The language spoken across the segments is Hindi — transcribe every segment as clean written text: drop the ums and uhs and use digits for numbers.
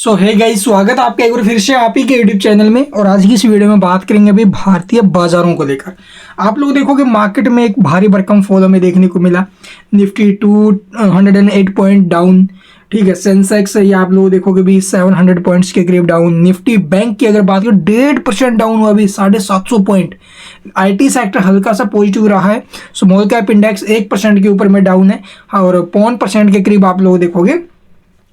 सो हे गाइस, स्वागत है आपका एक बार फिर से आप ही के यूट्यूब चैनल में। और आज की इस वीडियो में बात करेंगे अभी भारतीय बाजारों को लेकर। आप लोग देखोगे मार्केट में एक भारी भरकम फॉल हमें देखने को मिला। निफ्टी 208 पॉइंट डाउन, ठीक है। सेंसेक्स ये आप लोग देखोगे भी 700 पॉइंट्स के करीब डाउन। निफ्टी बैंक की अगर बात करें 1.5% डाउन हुआ, अभी 750 पॉइंट। आईटी सेक्टर हल्का सा पॉजिटिव रहा है। स्मॉल कैप इंडेक्स 1% के ऊपर में डाउन है और 0.5% के करीब आप लोग देखोगे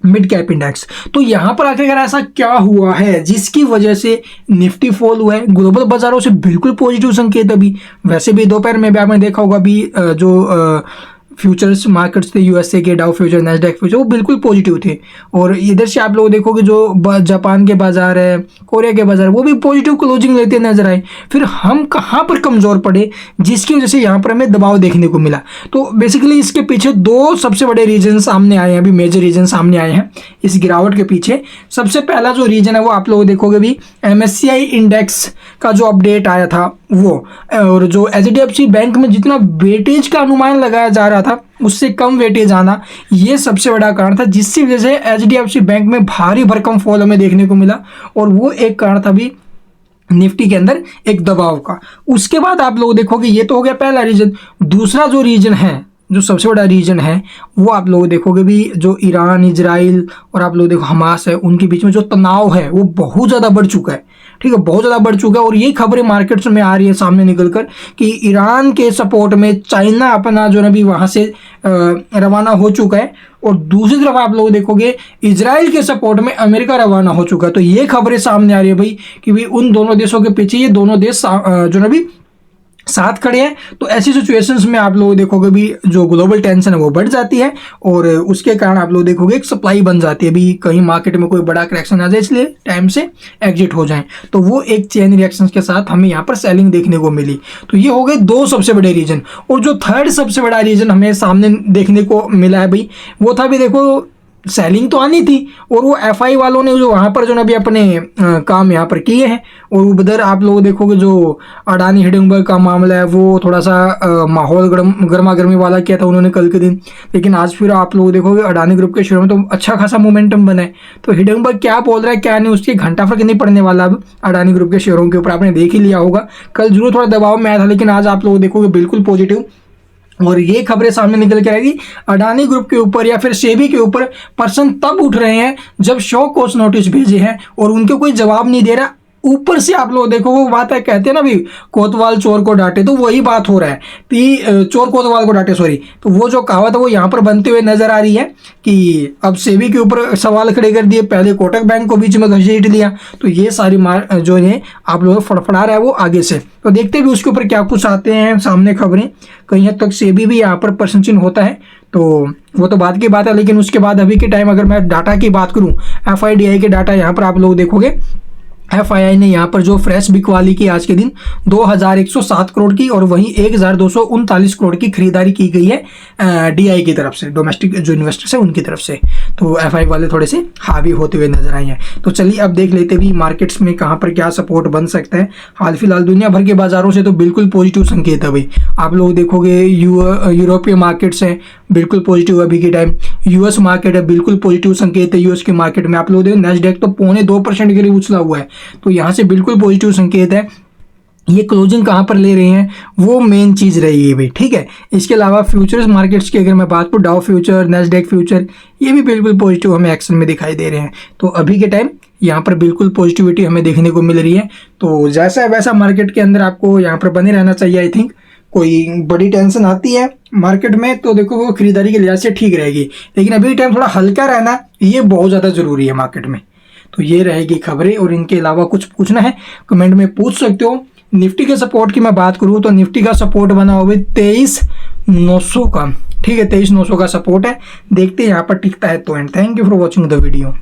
मिड कैप इंडेक्स। तो यहाँ पर आखिर ऐसा क्या हुआ है जिसकी वजह से निफ्टी फॉल हुआ है? ग्लोबल बाजारों से बिल्कुल पॉजिटिव संकेत अभी। वैसे भी दोपहर में भी आपने देखा होगा अभी जो फ्यूचर्स मार्केट्स थे यूएसए के, डाउ फ्यूचर, नैस्डैक फ्यूचर, वो बिल्कुल पॉजिटिव थे। और इधर से आप लोग देखोगे जो जापान के बाजार है, कोरिया के बाजार, वो भी पॉजिटिव क्लोजिंग लेते नजर आए। फिर हम कहाँ पर कमज़ोर पड़े जिसकी वजह से यहाँ पर हमें दबाव देखने को मिला? तो बेसिकली इसके पीछे दो सबसे बड़े रीजन सामने आए हैं, अभी मेजर रीजन सामने आए हैं इस गिरावट के पीछे। सबसे पहला जो रीजन है वो आप लोग देखोगे भी MSCI इंडेक्स का जो अपडेट आया था वो, और जो HDFC बैंक में जितना वेटेज का अनुमान लगाया जा रहा था उससे कम वेटेज आना, ये सबसे बड़ा कारण था जिसकी वजह से HDFC बैंक में भारी भरकम फॉल हमें देखने को मिला। और वो एक कारण था भी निफ्टी के अंदर एक दबाव का। उसके बाद आप लोग देखोगे ये तो हो गया पहला रीजन। दूसरा जो रीजन है, जो सबसे बड़ा रीजन है, वो आप लोग देखोगे भी जो ईरान, इजराइल और आप लोग देखो हमास है, उनके बीच में जो तनाव है वो बहुत ज़्यादा बढ़ चुका है। ठीक है, बहुत ज़्यादा बढ़ चुका है। और ये खबरें मार्केट्स में आ रही है सामने निकलकर कि ईरान के सपोर्ट में चाइना अपना जो है भी वहाँ से रवाना हो चुका है। और दूसरी तरफ आप लोग देखोगे इजराइल के सपोर्ट में अमेरिका रवाना हो चुका है। तो ये खबरें सामने आ रही है भाई कि भाई उन दोनों देशों के पीछे ये दोनों देश जो है भी साथ खड़े हैं। तो ऐसी सिचुएशंस में आप लोग देखोगे भी जो ग्लोबल टेंशन है वो बढ़ जाती है और उसके कारण आप लोग देखोगे एक सप्लाई बन जाती है भी, कहीं मार्केट में कोई बड़ा करेक्शन आ जाए इसलिए टाइम से एग्जिट हो जाए। तो वो एक चेन रिएक्शंस के साथ हमें यहाँ पर सेलिंग देखने को मिली। तो ये हो गए दो सबसे बड़े रीजन। और जो थर्ड सबसे बड़ा रीजन हमें सामने देखने को मिला है भाई, वो था भी देखो सेलिंग तो आनी थी और वो FI वालों ने जो वहाँ पर जो ना भी अपने काम यहाँ पर किए हैं। और उधर आप लोग देखोगे जो अडानी हिडिंबर्ग का मामला है वो थोड़ा सा माहौल गर्मा गर्मी वाला किया था उन्होंने कल के दिन। लेकिन आज फिर आप लोग देखोगे अडानी ग्रुप के शेयरों में तो अच्छा खासा मोमेंटम बना है। तो हिडिंबर्ग क्या बोल रहा है क्या नहीं, उसके घंटा फर्क नहीं पड़ने वाला अब अडानी ग्रुप के शेयरों के ऊपर। आपने देख ही लिया होगा, कल जरूर थोड़ा दबाव में आया था लेकिन आज आप लोग देखोगे बिल्कुल पॉजिटिव। और ये खबरें सामने निकल के आएगी अडानी ग्रुप के ऊपर या फिर सेबी के ऊपर पर्सन तब उठ रहे हैं जब शो कॉज नोटिस भेजे हैं और उनके कोई जवाब नहीं दे रहा। ऊपर से आप लोग देखो वो बात है, कहते हैं ना भी कोतवाल चोर को डांटे, तो वही बात हो रहा है कि चोर कोतवाल को डांटे, सॉरी। तो वो जो कहावत है वो यहाँ पर बनते हुए नजर आ रही है कि अब सेबी के ऊपर सवाल खड़े कर दिए, पहले कोटक बैंक को बीच में घसीट दिया। तो ये सारी जो है आप लोग फड़फड़ा रहा है वो आगे से। तो देखते भी उसके ऊपर क्या कुछ आते हैं सामने खबरें। कहीं हद तक सेबी भी यहाँ पर प्रशंसन होता है तो वो तो बात की बात है। लेकिन उसके बाद अभी के टाइम अगर मैं डाटा की बात करूँ, FIDI के डाटा यहाँ पर आप लोग देखोगे FII ने यहाँ पर जो फ्रेश बिकवाली की आज के दिन 2107 करोड़ की और वहीं 1239 करोड़ की खरीदारी की गई है DI की तरफ से, डोमेस्टिक जो इन्वेस्टर्स है उनकी तरफ से। तो FI वाले थोड़े से हावी होते हुए नजर आए हैं। तो चलिए अब देख लेते भी मार्केट्स में कहाँ पर क्या सपोर्ट बन सकता है। हाल फिलहाल दुनिया भर के बाजारों से तो बिल्कुल पॉजिटिव संकेत है भाई। आप लोग देखोगे यूरोपीय मार्केट्स हैं बिल्कुल पॉजिटिव अभी के टाइम। US मार्केट है बिल्कुल पॉजिटिव संकेत है। US के मार्केट में आप लोग देखो नैस्डैक तो 0.25% के लिए उछला हुआ है। तो यहाँ से बिल्कुल पॉजिटिव संकेत है। ये क्लोजिंग कहाँ पर ले रहे हैं वो मेन चीज़ रही है भाई, ठीक है। इसके अलावा फ्यूचर्स मार्केट्स की अगर मैं बात करूँ, डाउ फ्यूचर, नैस्डैक फ्यूचर, ये भी बिल्कुल पॉजिटिव हमें एक्शन में दिखाई दे रहे हैं। तो अभी के टाइम यहाँ पर बिल्कुल पॉजिटिविटी हमें देखने को मिल रही है। तो जैसा वैसा मार्केट के अंदर आपको यहाँ पर बने रहना चाहिए। आई थिंक कोई बड़ी टेंशन आती है मार्केट में तो देखो वो खरीदारी के लिहाज से ठीक रहेगी, लेकिन अभी टाइम थोड़ा हल्का रहना ये बहुत ज़्यादा ज़रूरी है मार्केट में। तो ये रहेगी खबरें। और इनके अलावा कुछ पूछना है कमेंट में पूछ सकते हो। निफ्टी के सपोर्ट की मैं बात करूँ तो निफ्टी का सपोर्ट बना हुआ 23,900 का, ठीक है। 23,900 का सपोर्ट है, देखते हैं यहाँ पर टिकता है तो। And thank you for watching the video.